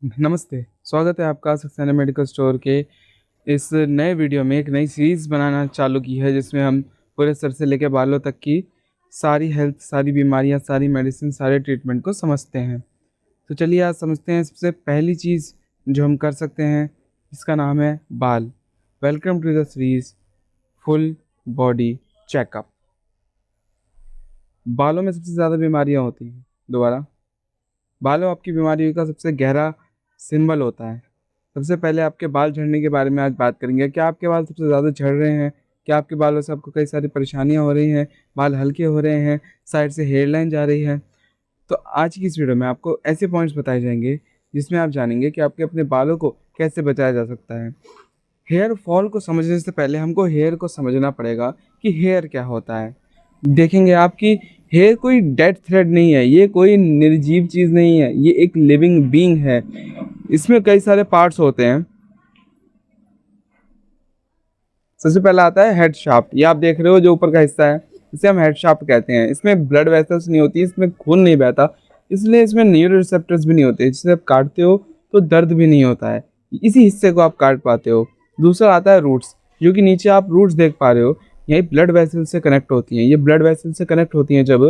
नमस्ते, स्वागत है आपका सक्सेना मेडिकल स्टोर के इस नए वीडियो में। एक नई सीरीज़ बनाना चालू की है जिसमें हम पूरे सर से लेकर बालों तक की सारी हेल्थ, सारी बीमारियां, सारी मेडिसिन, सारे ट्रीटमेंट को समझते हैं। तो चलिए आज समझते हैं। सबसे पहली चीज़ जो हम कर सकते हैं, इसका नाम है बाल। Welcome to the series full body checkup. बालों में सबसे ज़्यादा बीमारियां होती हैं। दोबारा, बालों आपकी बीमारियों का सबसे गहरा सिंबल होता है। सबसे पहले आपके बाल झड़ने के बारे में आज बात करेंगे। क्या आपके बाल सबसे ज़्यादा झड़ रहे हैं? क्या आपके बालों से आपको कई सारी परेशानियां हो रही हैं? बाल हल्के हो रहे हैं, साइड से हेयर लाइन जा रही है? तो आज की इस वीडियो में आपको ऐसे पॉइंट्स बताए जाएंगे जिसमें आप जानेंगे कि आपके अपने बालों को कैसे बचाया जा सकता है। हेयर फॉल को समझने से पहले हमको हेयर को समझना पड़ेगा कि हेयर क्या होता है। देखेंगे आपकी हेयर कोई डेड थ्रेड नहीं है, ये कोई निर्जीव चीज़ नहीं है, ये एक लिविंग बीइंग है। इसमें कई सारे पार्ट्स होते हैं। सबसे पहला आता है हेड शाफ्ट। ये आप देख रहे हो जो ऊपर का हिस्सा है, इसे हम हेड शाफ्ट कहते हैं। इसमें ब्लड वेसल्स नहीं होती, इसमें खून नहीं बहता, इसलिए इसमें न्यूरो रिसेप्टर्स भी नहीं होते, जिसे आप काटते हो तो दर्द भी नहीं होता है। इसी हिस्से को आप काट पाते हो। दूसरा आता है रूट्स, जो कि नीचे आप रूट्स देख पा रहे हो, यही ब्लड वेसल से कनेक्ट होती हैं। ये ब्लड वेसल से कनेक्ट होती हैं जब,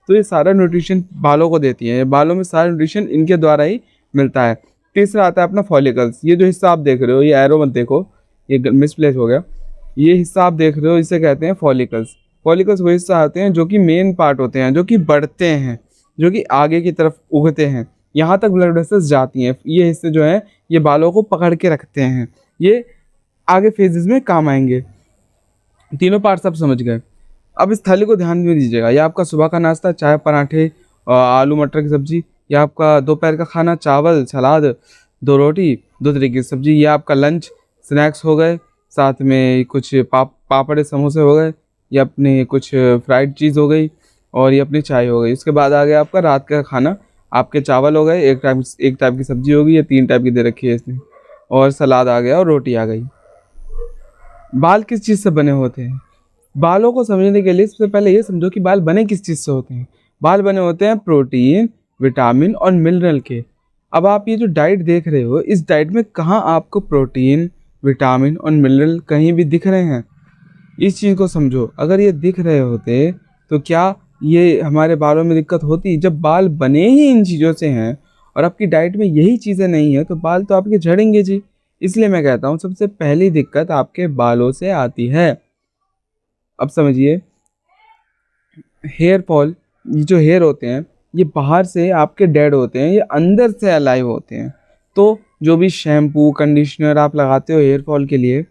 तो ये सारा न्यूट्रिशन बालों को देती हैं। बालों में सारा न्यूट्रिशन इनके द्वारा ही मिलता है। तीसरा आता है अपना फॉलिकल्स। ये जो हिस्सा आप देख रहे हो, ये एरो मत देखो, ये मिसप्लेस हो गया। ये हिस्सा आप देख रहे हो, इसे कहते हैं फॉलिकल्स। फॉलिकल्स वो हिस्सा आते हैं जो कि मेन पार्ट होते हैं, जो कि बढ़ते हैं, जो कि आगे की तरफ उगते हैं। यहाँ तक ब्लड वेसल्स जाती हैं। ये हिस्से जो हैं ये बालों को पकड़ के रखते हैं। ये आगे फेजेस में काम आएंगे। तीनों पार्ट्स आप समझ गए। अब इस थाली को ध्यान में दीजिएगा। यह आपका सुबह का नाश्ता, चाय पराठे, आलू मटर की सब्जी। यह आपका दोपहर का खाना, चावल सलाद, 2 रोटी, 2 तरीके की सब्जी। यह आपका लंच स्नैक्स हो गए, साथ में कुछ पापड़ समोसे हो गए, या अपने कुछ फ्राइड चीज़ हो गई, और ये अपनी चाय हो गई। उसके बाद आ गया आपका रात का खाना। आपके चावल हो गए, एक टाइप की सब्जी होगी, या 3 टाइप की दे रखी है इसने, और सलाद आ गया और रोटी आ गई। बाल किस चीज़ से बने होते हैं? बालों को समझने के लिए सबसे पहले ये समझो कि बाल बने किस चीज़ से होते हैं। बाल बने होते हैं प्रोटीन, विटामिन और मिनरल के। अब आप ये जो डाइट देख रहे हो, इस डाइट में कहाँ आपको प्रोटीन, विटामिन और मिनरल कहीं भी दिख रहे हैं? इस चीज़ को समझो। अगर ये दिख रहे होते तो क्या ये हमारे बालों में दिक्कत होती? जब बाल बने ही इन चीज़ों से हैं और आपकी डाइट में यही चीज़ें नहीं है, तो बाल तो आपके झड़ेंगे जी। इसलिए मैं कहता हूँ सबसे पहली दिक्कत आपके बालों से आती है। अब समझिए, हेयर फॉल, ये जो हेयर होते हैं ये बाहर से आपके डेड होते हैं, ये अंदर से अलाइव होते हैं। तो जो भी शैम्पू कंडीशनर आप लगाते हो हेयर फॉल के लिए,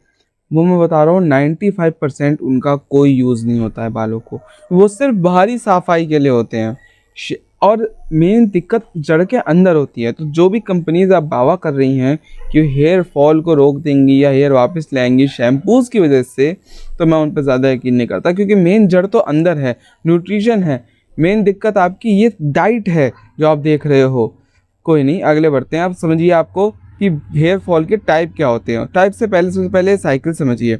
वो मैं बता रहा हूँ 95% उनका कोई यूज़ नहीं होता है बालों को। वो सिर्फ बाहरी सफाई के लिए होते हैं, और मेन दिक्कत जड़ के अंदर होती है। तो जो भी कंपनीज आप दावा कर रही हैं कि हेयर फॉल को रोक देंगी या हेयर वापस लाएंगी शैम्पूज़ की वजह से, तो मैं उन पर ज़्यादा यकीन नहीं करता, क्योंकि मेन जड़ तो अंदर है, न्यूट्रिशन है। मेन दिक्कत आपकी ये डाइट है जो आप देख रहे हो। कोई नहीं, अगले बढ़ते हैं। आप समझिए आपको कि हेयर फॉल के टाइप क्या होते हैं। टाइप से पहले सबसे पहले साइकिल समझिए।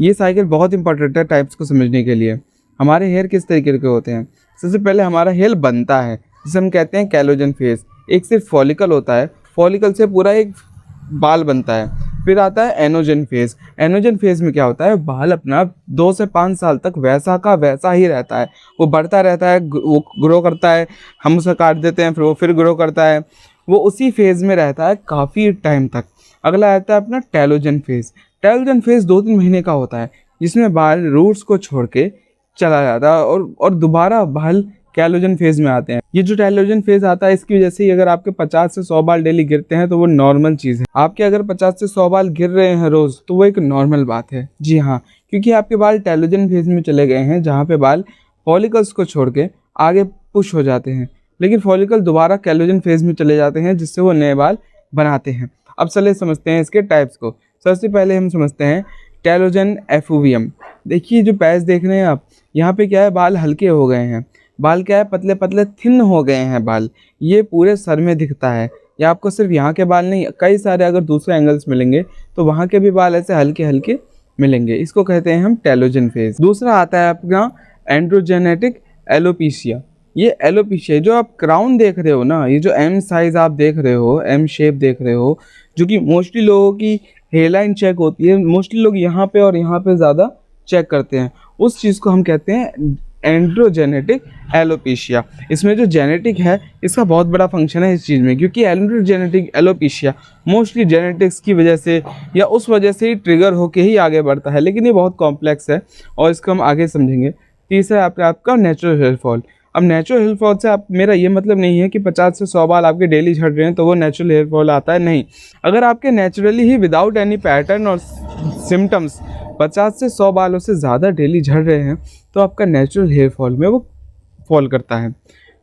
ये साइकिल बहुत इंपॉर्टेंट है टाइप्स को समझने के लिए। हमारे हेयर किस तरीके के होते हैं? सबसे पहले हमारा हेयर बनता है, जिसे हम कहते हैं कैलोजन फेज। एक सिर्फ फॉलिकल होता है, फॉलिकल से पूरा एक बाल बनता है। फिर आता है एनोजन फेज। एनोजन फेज में क्या होता है? बाल अपना 2 से 5 साल तक वैसा का वैसा ही रहता है। वो बढ़ता रहता है, वो ग्रो करता है, हम उसे काट देते हैं, फिर वो फिर ग्रो करता है। वो उसी फेज़ में रहता है काफ़ी टाइम तक। अगला आता है अपना टेलोजन फेज़। टेलोजन फेज़ 2-3 महीने का होता है, जिसमें बाल रूट्स को छोड़ के चला जाता है, और दोबारा बाल कैलोजन फेज़ में आते हैं। ये जो टेलोजन फेज़ आता है, इसकी वजह से ही अगर आपके 50 से 100 बाल डेली गिरते हैं तो वो नॉर्मल चीज़ है। आपके अगर 50 से 100 बाल गिर रहे हैं रोज़, तो वो एक नॉर्मल बात है। जी हाँ, क्योंकि आपके बाल टेलोजन फेज़ में चले गए हैं, जहाँ पे बाल फॉलिकल्स को छोड़ के आगे पुश हो जाते हैं, लेकिन फॉलिकल दोबारा कैलोजन फेज में चले जाते हैं, जिससे वो नए बाल बनाते हैं। अब चलिए समझते हैं इसके टाइप्स को। सबसे पहले हम समझते हैं टेलोजन एफुवियम। देखिए जो पैच देख रहे हैं आप, यहाँ पे क्या है, बाल हल्के हो गए हैं। बाल क्या है, पतले पतले थिन हो गए हैं बाल। ये पूरे सर में दिखता है। ये आपको सिर्फ यहाँ के बाल नहीं, कई सारे अगर दूसरे एंगल्स मिलेंगे तो वहाँ के भी बाल ऐसे हल्के हल्के मिलेंगे। इसको कहते हैं हम टेलोजन फेज। दूसरा आता है अपना एंड्रोजेनेटिक एलोपीशिया। ये एलोपेशिया, जो आप क्राउन देख रहे हो ना, ये जो एम साइज आप देख रहे हो, एम शेप देख रहे हो, जो कि मोस्टली लोगों की हेयरलाइन चेक होती है, मोस्टली लोग यहाँ पे और यहाँ पे ज़्यादा चेक करते हैं, उस चीज़ को हम कहते हैं एंड्रोजेनेटिक एलोपेशिया। इसमें जो जेनेटिक है इसका बहुत बड़ा फंक्शन है इस चीज़ में, क्योंकि एंड्रोजेनेटिक एलोपेशिया मोस्टली जेनेटिक्स की वजह से या उस वजह से ही ट्रिगर होके ही आगे बढ़ता है, लेकिन ये बहुत कॉम्प्लेक्स है और इसको हम आगे समझेंगे। तीसरा आपका नेचुरल हेयर फॉल। अब नेचुरल हेयर फॉल से आप, मेरा ये मतलब नहीं है कि 50 से 100 बाल आपके डेली झड़ रहे हैं तो वो नेचुरल हेयर फॉल आता है, नहीं। अगर आपके नेचुरली ही विदाउट एनी पैटर्न और सिम्टम्स 50 से 100 बालों से ज़्यादा डेली झड़ रहे हैं तो आपका नेचुरल हेयर फॉल में वो फॉल करता है।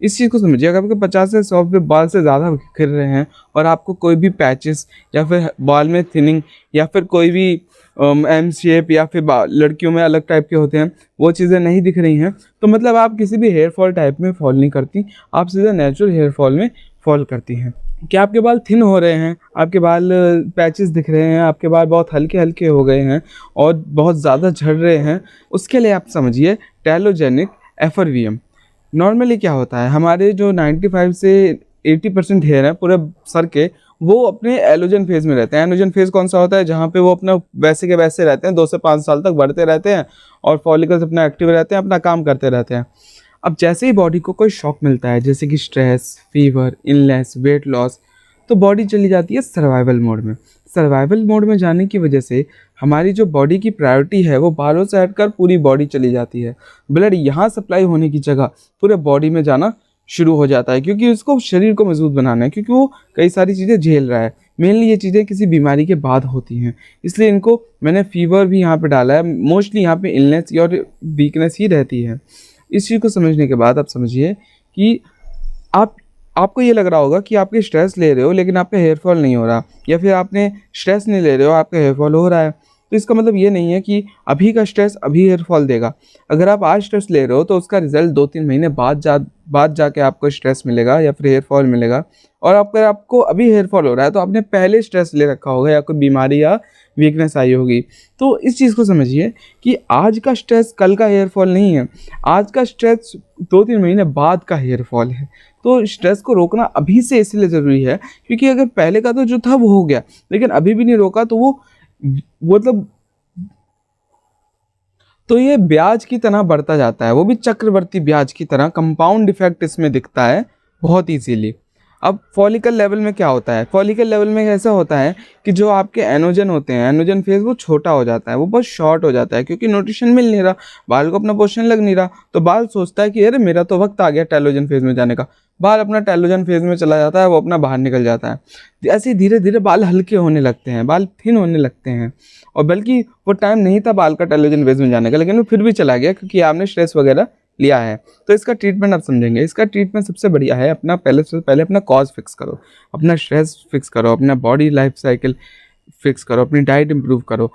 इस चीज़ को समझिए, अगर आपके 50 से 100 पे बाल से ज़्यादा गिर रहे हैं और आपको कोई भी पैचेस या फिर बाल में थिनिंग या फिर कोई भी एम शेप या फिर लड़कियों में अलग टाइप के होते हैं वो चीज़ें नहीं दिख रही हैं, तो मतलब आप किसी भी हेयर फॉल टाइप में फॉल नहीं करती, आप सीधा नेचुरल हेयर फॉल में फॉल करती हैं। क्या आपके बाल थिन हो रहे हैं, आपके बाल पैचेस दिख रहे हैं, आपके बाल बहुत हल्के हल्के हो गए हैं और बहुत ज़्यादा झड़ रहे हैं, उसके लिए आप समझिए टेलोजेनिक एफआरवीएम। नॉर्मली क्या होता है, हमारे जो 95 से 80% हेयर है पूरे सर के, वो अपने एलोजन फेज़ में रहते हैं। एलोजन फेज़ कौन सा होता है, जहाँ पे वो अपना वैसे के वैसे रहते हैं, 2 से 5 साल तक बढ़ते रहते हैं और फॉलिकल्स अपना एक्टिव रहते हैं, अपना काम करते रहते हैं। अब जैसे ही बॉडी को कोई शॉक मिलता है, जैसे कि stress, fever, illness, weight loss, तो बॉडी चली जाती है सर्वाइवल मोड में। सर्वाइवल मोड में जाने की वजह से हमारी जो बॉडी की प्रायोरिटी है वो बालों से हटकर पूरी बॉडी चली जाती है। ब्लड यहाँ सप्लाई होने की जगह पूरे बॉडी में जाना शुरू हो जाता है, क्योंकि उसको शरीर को मजबूत बनाना है, क्योंकि वो कई सारी चीज़ें झेल रहा है। मेनली ये चीज़ें किसी बीमारी के बाद होती हैं, इसलिए इनको मैंने फीवर भी यहाँ पे डाला है। मोस्टली यहाँ पे इलनेस और वीकनेस ही रहती है। इस चीज़ को समझने के बाद आप समझिए कि आपको ये लग रहा होगा कि आपके स्ट्रेस ले रहे हो लेकिन आपका हेयर फॉल नहीं हो रहा, या फिर आपने स्ट्रेस नहीं ले रहे हो आपका हेयर फॉल हो रहा है। तो इसका मतलब ये नहीं है कि अभी का स्ट्रेस अभी हेयर फॉल देगा। अगर आप आज स्ट्रेस ले रहे हो तो उसका रिजल्ट 2-3 महीने बाद जाके आपको स्ट्रेस मिलेगा या फिर हेयर फॉल मिलेगा। और अगर आपको अभी हेयर फॉल हो रहा है तो आपने पहले स्ट्रेस ले रखा होगा या कोई बीमारी या वीकनेस आई होगी। तो इस चीज़ को समझिए कि आज का स्ट्रेस कल का हेयर फॉल नहीं है, आज का स्ट्रेस 2-3 महीने बाद का हेयर फॉल है। तो स्ट्रेस को रोकना अभी से इसलिए ज़रूरी है क्योंकि अगर पहले का तो जो था वो हो गया, लेकिन अभी भी नहीं रोका तो वो मतलब तो ये ब्याज की तरह बढ़ता जाता है, वो भी चक्रवर्ती ब्याज की तरह। कंपाउंड इफेक्ट इसमें दिखता है बहुत ईजीली। अब फॉलिकल लेवल में क्या होता है, फॉलिकल लेवल में ऐसा होता है कि जो आपके एनोजन होते हैं, एनोजन फेज वो छोटा हो जाता है, वो बहुत शॉर्ट हो जाता है क्योंकि न्यूट्रिशन मिल नहीं रहा, बाल को अपना पोषण लग नहीं रहा। तो बाल सोचता है कि अरे मेरा तो वक्त आ गया टेलोजन फेज में जाने का, बाल अपना टेलोजन फेज में चला जाता है, वो अपना बाहर निकल जाता है। ऐसे ही धीरे धीरे बाल हल्के होने लगते हैं, बाल थिन होने लगते हैं। और बल्कि वो टाइम नहीं था बाल का टेलोजन फेज में जाने का, लेकिन वो फिर भी चला गया क्योंकि आपने स्ट्रेस वगैरह लिया है। तो इसका ट्रीटमेंट आप समझेंगे। इसका ट्रीटमेंट सबसे बढ़िया है, अपना पहले अपना कॉज फिक्स करो, अपना स्ट्रेस फिक्स करो, अपना बॉडी लाइफ साइकिल फिक्स करो, अपनी डाइट इंप्रूव करो,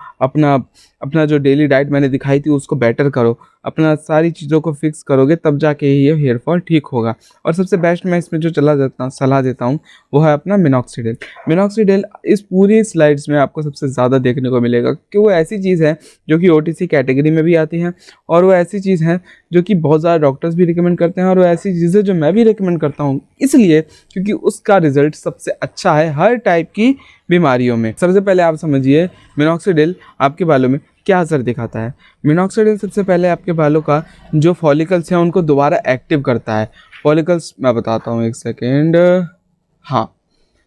अपना जो डेली डाइट मैंने दिखाई थी उसको बेटर करो, अपना सारी चीज़ों को फिक्स करोगे तब जाके ही ये हेयर फॉल ठीक होगा। और सबसे बेस्ट मैं इसमें जो सलाह देता हूँ वो है अपना मिनॉक्सिडिल। मिनॉक्सिडिल इस पूरी स्लाइड्स में आपको सबसे ज़्यादा देखने को मिलेगा कि वो ऐसी चीज़ है जो कि OTC कैटेगरी में भी आती है, और वो ऐसी चीज़ है जो कि बहुत ज़्यादा डॉक्टर्स भी रिकमेंड करते हैं, और वो ऐसी चीज़ें जो मैं भी रिकमेंड करता हूँ इसलिए क्योंकि उसका रिजल्ट सबसे अच्छा है हर टाइप की बीमारियों में। सबसे पहले आप समझिए मिनॉक्सिडिल आपके बालों में क्या असर दिखाता है। मिनॉक्सिडिल सबसे पहले आपके बालों का जो फॉलिकल्स हैं उनको दोबारा एक्टिव करता है। फॉलिकल्स मैं बताता हूँ, एक सेकेंड। हाँ,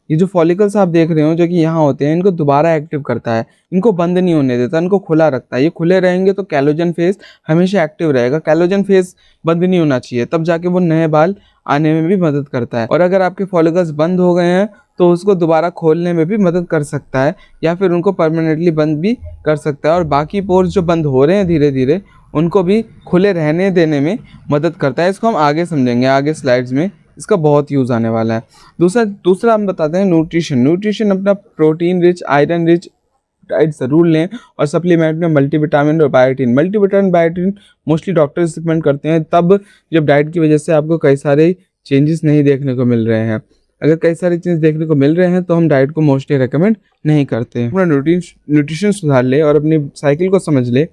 ये जो फॉलिकल्स आप देख रहे हो जो कि यहाँ होते हैं, इनको दोबारा एक्टिव करता है, इनको बंद नहीं होने देता, इनको खुला रखता है। ये खुले रहेंगे तो कैलोजन फेज हमेशा एक्टिव रहेगा, कैलोजन फेज बंद नहीं होना चाहिए, तब जाके वो नए बाल आने में भी मदद करता है। और अगर आपके फॉलिकल्स बंद हो गए हैं तो उसको दोबारा खोलने में भी मदद कर सकता है, या फिर उनको परमानेंटली बंद भी कर सकता है। और बाकी पोर्स जो बंद हो रहे हैं धीरे धीरे उनको भी खुले रहने देने में मदद करता है। इसको हम आगे समझेंगे, आगे स्लाइड्स में इसका बहुत यूज़ आने वाला है। दूसरा हम बताते हैं न्यूट्रिशन अपना protein rich, iron rich diet ज़रूर लें, और सप्लीमेंट में मल्टीविटामिन और बायोटीन मोस्टली डॉक्टर्स रिकमेंड करते हैं तब जब डाइट की वजह से आपको कई सारे चेंजेस नहीं देखने को मिल रहे हैं। अगर कई सारे चीज़ देखने को मिल रहे हैं तो हम डाइट को मोस्टली रेकमेंड नहीं करते हैं। अपना न्यूट्रिशन सुधार ले और अपनी साइकिल को समझ ले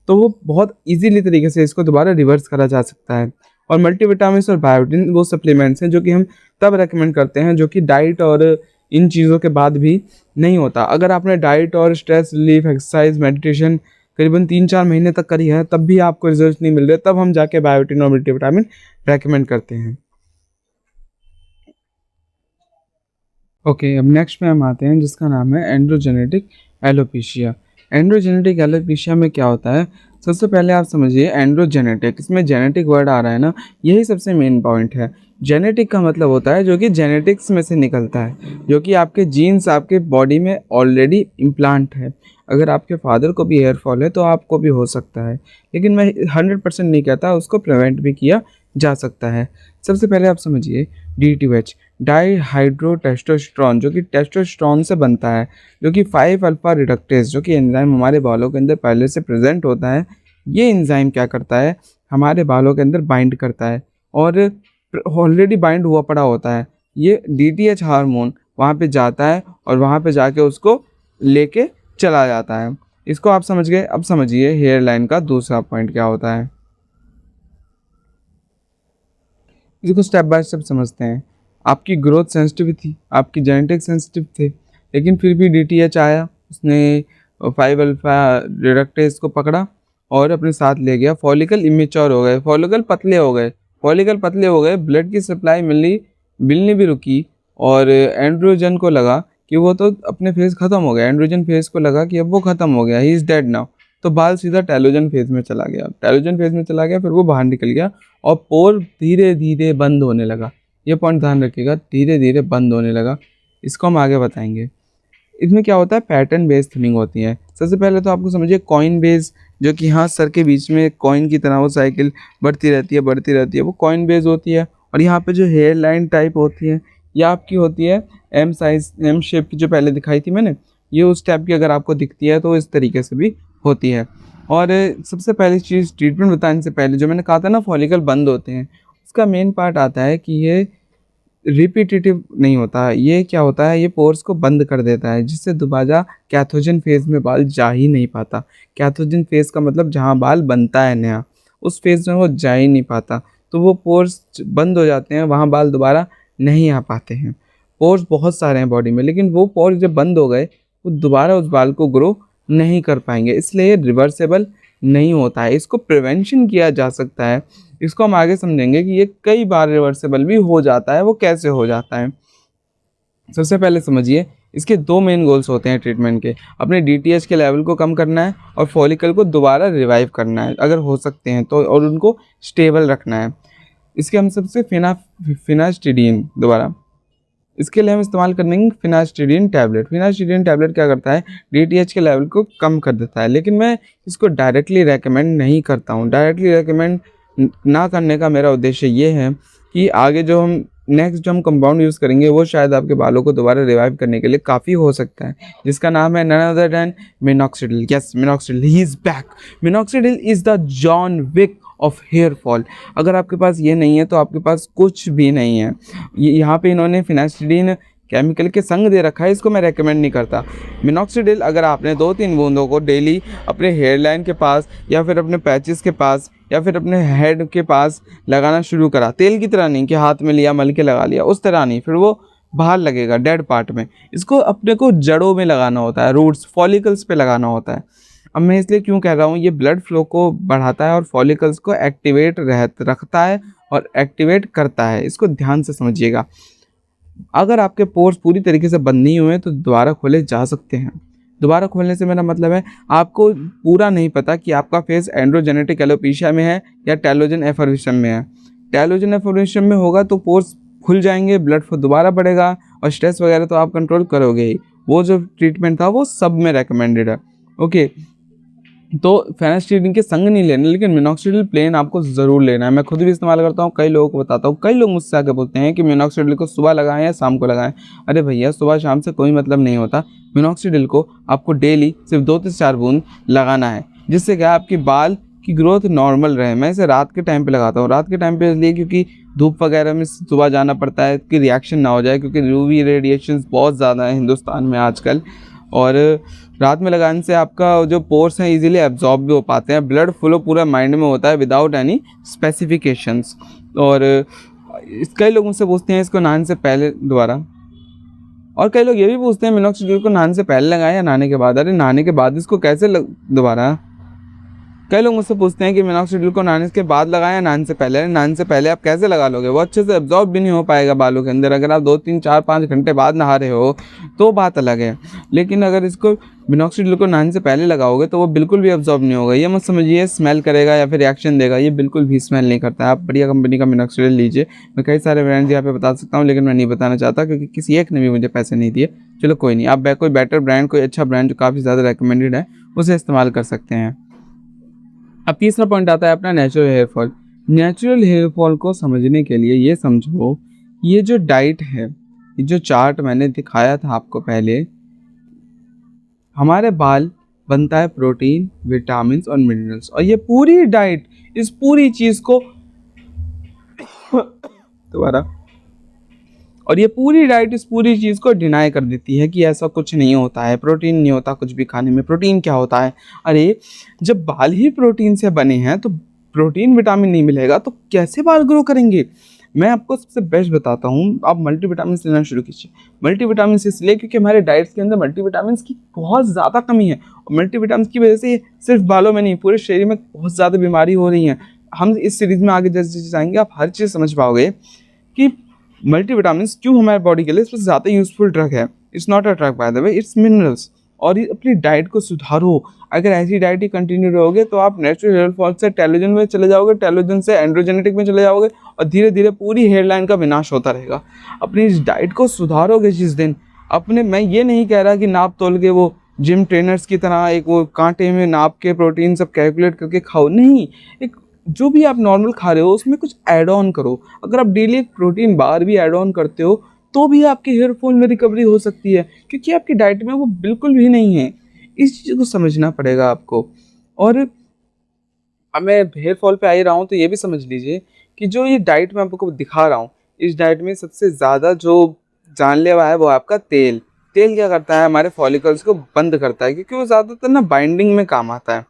तो वो बहुत इजीली तरीके से इसको दोबारा रिवर्स करा जा सकता है। और मल्टीविटामिन और बायोटिन वो सप्लीमेंट्स हैं जो कि हम तब रेकमेंड करते हैं जो कि डाइट और इन चीज़ों के बाद भी नहीं होता। अगर आपने डाइट और स्ट्रेस रिलीफ, एक्सरसाइज, मेडिटेशन करीबन 3-4 महीने तक करी है तब भी आपको रिजल्ट नहीं मिल रहे, तब हम जाके बायोटिन और मल्टीविटामिन रेकमेंड करते हैं। ओके, अब नेक्स्ट में हम आते हैं जिसका नाम है एंड्रोजेनेटिक एलोपेशिया। एंड्रोजेनेटिक एलोपेशिया में क्या होता है? सबसे पहले आप समझिए एंड्रोजेनेटिक, इसमें जेनेटिक वर्ड आ रहा है ना, यही सबसे मेन पॉइंट है। जेनेटिक का मतलब होता है जो कि जेनेटिक्स में से निकलता है, जो कि आपके जीन्स आपके बॉडी में ऑलरेडी इम्प्लांट है। अगर आपके फादर को भी हेयर फॉल है तो आपको भी हो सकता है, लेकिन मैं 100% नहीं कहता, उसको प्रिवेंट भी किया जा सकता है। सबसे पहले आप समझिए DHT, डाईहाइड्रोटेस्टोस्टेरोन, जो कि टेस्टोस्टेरोन से बनता है, जो कि 5 अल्फा रिडक्टेज, जो कि एंजाइम हमारे बालों के अंदर पहले से प्रेजेंट होता है। ये एंजाइम क्या करता है? हमारे बालों के अंदर बाइंड करता है और ऑलरेडी बाइंड हुआ पड़ा होता है। ये DTH हार्मोन वहाँ पे जाता है और वहाँ पे जाके उसको लेके चला जाता है। इसको आप समझ गए। अब समझिए हेयर लाइन का दूसरा पॉइंट क्या होता है, इसको स्टेप बाय स्टेप समझते हैं। आपकी ग्रोथ सेंसिटिव थी, आपकी जेनेटिक सेंसिटिव थे, लेकिन फिर भी DTH आया, उसने 5 अल्फा रिडक्टेज को पकड़ा और अपने साथ ले गया। फॉलिकल इमेच्योर हो गए, फॉलिकल पतले हो गए, फॉलिकल पतले हो गए, ब्लड की सप्लाई मिलनी भी रुकी और एंड्रोजन को लगा कि वो तो अपने फेज ख़त्म हो गया। एंड्रोजन फेज को लगा कि अब वो ख़त्म हो गया, ही इज़ डेड नाउ। तो बाल सीधा टेलोजन फेज में चला गया। टेलोजन फेज में चला गया, फिर वो बाहर निकल गया और पोर धीरे धीरे बंद होने लगा। ये पॉइंट ध्यान रखिएगा, धीरे धीरे बंद होने लगा। इसको हम आगे बताएंगे। इसमें क्या होता है? पैटर्न बेस्ड थिनिंग होती है। सबसे पहले तो आपको समझिए कॉइन बेस, जो कि यहाँ सर के बीच में कॉइन की तरह वो साइकिल बढ़ती रहती है, वो कॉइन बेस होती है। और यहाँ पे जो हेयर लाइन टाइप होती है ये आपकी होती है एम साइज, एम शेप की, जो पहले दिखाई थी मैंने, ये उस टाइप की अगर आपको दिखती है तो इस तरीके से भी होती है। और सबसे पहली चीज़ ट्रीटमेंट बताने से पहले, जो मैंने कहा था ना फॉलिकल बंद होते हैं, उसका मेन पार्ट आता है कि ये रिपीटेटिव नहीं होता। ये क्या होता है? ये पोर्स को बंद कर देता है, जिससे दोबारा कैथोजन फेज़ में बाल जा ही नहीं पाता। कैथोजन फेज़ का मतलब जहाँ बाल बनता है नया, उस फेज़ में वो जा ही नहीं पाता, तो वो पोर्स बंद हो जाते हैं, वहाँ बाल दोबारा नहीं आ पाते हैं। पोर्स बहुत सारे हैं बॉडी में, लेकिन वो पोर्स जब बंद हो गए वो दोबारा उस बाल को ग्रो नहीं कर पाएंगे, इसलिए रिवर्सेबल नहीं होता है। इसको प्रिवेंशन किया जा सकता है। इसको हम आगे समझेंगे कि ये कई बार रिवर्सेबल भी हो जाता है। वो कैसे हो जाता है? सबसे पहले समझिए इसके 2 मेन गोल्स होते हैं ट्रीटमेंट के। अपने DTH के लेवल को कम करना है और फॉलिकल को दोबारा रिवाइव करना है अगर हो सकते हैं तो, और उनको स्टेबल रखना है। इसके हम सबसे फिनास्टिडिन, दोबारा इसके लिए हम इस्तेमाल करेंगे फिनास्टिडिन टैबलेट। फिनास्टिडिन टैबलेट क्या करता है? DTH के लेवल को कम कर देता है, लेकिन मैं इसको डायरेक्टली रेकमेंड नहीं करता हूँ। डायरेक्टली रेकमेंड ना करने का मेरा उद्देश्य ये है कि आगे जो हम नेक्स्ट जो हम कंपाउंड यूज़ करेंगे वो शायद आपके बालों को दोबारा रिवाइव करने के लिए काफ़ी हो सकता है, जिसका नाम है none other than minoxidil. Yes, minoxidil, he is back. Minoxidil is the John Wick of hair fall. अगर आपके पास ये नहीं है तो आपके पास कुछ भी नहीं है। यहाँ पे इन्होंने फिनास्टिडिन केमिकल के संग दे रखा है, इसको मैं रेकमेंड नहीं करता। मिनॉक्सिडिल अगर आपने 2-3 बूंदों को डेली अपने हेयर लाइन के पास या फिर अपने पैचेस के पास या फिर अपने हेड के पास लगाना शुरू करा, तेल की तरह नहीं कि हाथ में लिया मल के लगा लिया, उस तरह नहीं, फिर वो बाहर लगेगा डेड पार्ट में। इसको अपने को जड़ों में लगाना होता है, रूट्स, फॉलिकल्स पे लगाना होता है। अब मैं इसलिए क्यों कह रहा हूँ, ये ब्लड फ्लो को बढ़ाता है और फॉलिकल्स को एक्टिवेट रखता है और एक्टिवेट करता है। इसको ध्यान से समझिएगा। अगर आपके पोर्स पूरी तरीके से बंद नहीं हुए तो दोबारा खोले जा सकते हैं। दोबारा खोलने से मेरा मतलब है आपको पूरा नहीं पता कि आपका फेस एंड्रोजेनेटिक एलोपेशिया में है या टेलोजन एफर्वेशन में है। टेलोजन एफर्वेशन में होगा तो पोर्स खुल जाएंगे, ब्लड फ्लो दोबारा बढ़ेगा और स्ट्रेस वगैरह तो आप कंट्रोल करोगे ही। वो जो ट्रीटमेंट था वो सब में रेकमेंडेड है। ओके, तो फेनास्टिडिन के संग नहीं लेना, लेकिन मिनॉक्सिडिल प्लेन आपको ज़रूर लेना है। मैं खुद भी इस्तेमाल करता हूँ, कई लोगों को बताता हूँ। कई लोग मुझसे आके बोलते हैं कि मिनॉक्सिडिल को सुबह लगाएं या शाम को लगाएं। अरे भैया, सुबह शाम से कोई मतलब नहीं होता। मिनॉक्सिडिल को आपको डेली सिर्फ 2 से 4 बूंद लगाना है, जिससे क्या आपकी बाल की ग्रोथ नॉर्मल रहे। मैं इसे रात के टाइम पे लगाता हूँ। रात के टाइम पे इसलिए क्योंकि धूप वगैरह में सुबह जाना पड़ता है कि रिएक्शन ना हो जाए, क्योंकि यूवी रेडिएशंस बहुत ज़्यादा है हिंदुस्तान में आजकल। और रात में लगाने से आपका जो पोर्स हैं इजीली एब्जॉर्ब भी हो पाते हैं, ब्लड फ्लो पूरा माइंड में होता है विदाउट एनी स्पेसिफिकेशंस। और कई लोग मुझसे पूछते हैं इसको नहाने से पहले दोबारा, और कई लोग ये भी पूछते हैं मिनॉक्सिडिल को नहाने से पहले लगाएं या नहाने के बाद। अरे नहाने के बाद इसको कैसे दोबारा, कई लोग मुझसे पूछते हैं कि मिनॉक्सिडिल को नहाने के बाद लगाएं या नहाने से पहले। अरे नहाने से पहले आप कैसे लगा लोगे, वो अच्छे से एब्जॉर्ब भी नहीं हो पाएगा बालों के अंदर। अगर आप 2 3 4 5 घंटे बाद नहा रहे हो तो बात अलग है, लेकिन अगर इसको मिनॉक्सिडिल को नहाने से पहले लगाओगे तो वो बिल्कुल भी एब्जॉर्ब नहीं होगा। ये मत समझिए स्मेल करेगा या फिर रिएक्शन देगा, ये बिल्कुल भी स्मेल नहीं करता है। आप बढ़िया कंपनी का मिनॉक्सिडिल लीजिए। मैं कई सारे ब्रांड्स यहाँ पे बता सकता हूँ, लेकिन मैं नहीं बताना चाहता क्योंकि किसी एक ने भी मुझे पैसे नहीं दिए। चलो कोई नहीं, आप कोई बेटर ब्रांड, कोई अच्छा ब्रांड जो काफ़ी ज़्यादा रिकमेंडेड है उसे इस्तेमाल कर सकते हैं। अब तीसरा पॉइंट आता है अपना natural hair fall. Natural hair fall को समझने के लिए ये समझो, ये जो डाइट है, ये जो चार्ट मैंने दिखाया था आपको पहले, हमारे बाल बनता है प्रोटीन, विटामिन और मिनरल्स, और ये पूरी डाइट इस पूरी चीज़ को दोबारा और ये पूरी डाइट इस पूरी चीज़ को डिनाई कर देती है कि ऐसा कुछ नहीं होता है, प्रोटीन नहीं होता कुछ भी खाने में। प्रोटीन क्या होता है? अरे जब बाल ही प्रोटीन से बने हैं तो प्रोटीन विटामिन नहीं मिलेगा तो कैसे बाल ग्रो करेंगे? मैं आपको सबसे बेस्ट बताता हूँ, आप मल्टीविटामिन लेना शुरू कीजिए। मल्टीविटामिन इसलिए क्योंकि हमारे डाइट्स के अंदर मल्टीविटामिन की बहुत ज़्यादा कमी है, और मल्टीविटामिन की वजह से सिर्फ बालों में नहीं पूरे शरीर में बहुत ज़्यादा बीमारी हो रही है। हम इस सीरीज़ में आगे जैसे जैसे जाएंगे आप हर चीज़ समझ पाओगे कि मल्टीविटामिन क्यों हमारे बॉडी के लिए सबसे ज़्यादा यूजफुल ड्रग है। It's not a drug by the way, it's minerals. और अपनी डाइट को सुधारो। अगर ऐसी डाइट ही कंटिन्यू रहोगे तो आप नेचुरल हेयर फॉल से टेलोजन में चले जाओगे, टेलोजन से एंड्रोजेनेटिक में चले जाओगे, और धीरे धीरे पूरी हेयर लाइन का विनाश होता रहेगा। अपनी इस डाइट को सुधारोगे जिस दिन अपने, मैं ये नहीं कह रहा कि नाप तोल के वो जिम ट्रेनर्स की तरह एक वो कांटे में नाप के प्रोटीन सब कैलकुलेट करके खाओ, नहीं। एक जो भी आप नॉर्मल खा रहे हो उसमें कुछ ऐड ऑन करो। अगर आप डेली एक प्रोटीन बार भी ऐड ऑन करते हो तो भी आपके हेयर फॉल में रिकवरी हो सकती है, क्योंकि आपकी डाइट में वो बिल्कुल भी नहीं है। इस चीज़ को समझना पड़ेगा आपको। और अब मैं हेयर फॉल पे आ ही रहा हूँ तो ये भी समझ लीजिए कि जो ये डाइट मैं आपको दिखा रहा हूँ, इस डाइट में सबसे ज़्यादा जो जानलेवा है वो आपका तेल। तेल क्या करता है? हमारे फॉलिकल्स को बंद करता है, क्योंकि वो ज़्यादातर ना बाइंडिंग में काम आता है।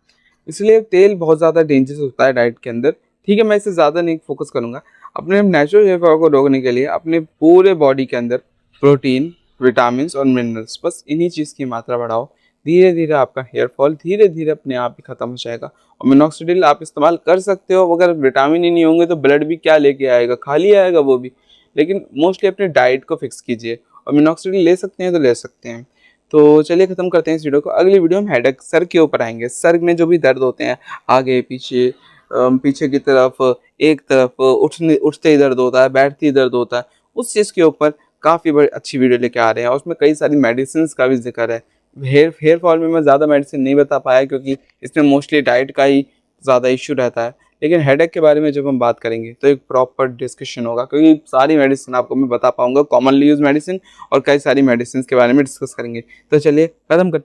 इसलिए तेल बहुत ज़्यादा डेंजरस होता है डाइट के अंदर। ठीक है, मैं इसे ज़्यादा नहीं फोकस करूँगा। अपने नेचुरल हेयर फॉल को रोकने के लिए अपने पूरे बॉडी के अंदर प्रोटीन, विटामिन और मिनरल्स, बस इन्हीं चीज़ की मात्रा बढ़ाओ। धीरे धीरे आपका हेयर फॉल धीरे धीरे अपने आप ही ख़त्म हो जाएगा। और मिनॉक्सिडिल आप इस्तेमाल कर सकते हो, अगर विटामिन ही नहीं होंगे तो ब्लड भी क्या लेके आएगा, खाली आएगा वो भी। लेकिन मोस्टली अपने डाइट को फिक्स कीजिए, और मिनॉक्सिडिल ले सकते हैं तो ले सकते हैं। तो चलिए ख़त्म करते हैं इस वीडियो को। अगली वीडियो में हेडेक, सर के ऊपर आएंगे। सर में जो भी दर्द होते हैं, आगे पीछे, पीछे की तरफ, एक तरफ, उठते ही दर्द होता है, बैठते ही दर्द होता है, उस चीज़ के ऊपर काफ़ी बड़ी अच्छी वीडियो लेके आ रहे हैं। और उसमें कई सारी मेडिसिन का भी जिक्र है। हेयर फॉल में मैं ज़्यादा मेडिसिन नहीं बता पाया क्योंकि इसमें मोस्टली डाइट का ही ज़्यादा इशू रहता है। लेकिन हेडेक के बारे में जब हम बात करेंगे तो एक प्रॉपर डिस्कशन होगा, क्योंकि सारी मेडिसिन आपको मैं बता पाऊंगा, कॉमनली यूज मेडिसिन और कई सारी मेडिसिन के बारे में डिस्कस करेंगे। तो चलिए ख़त्म करते हैं।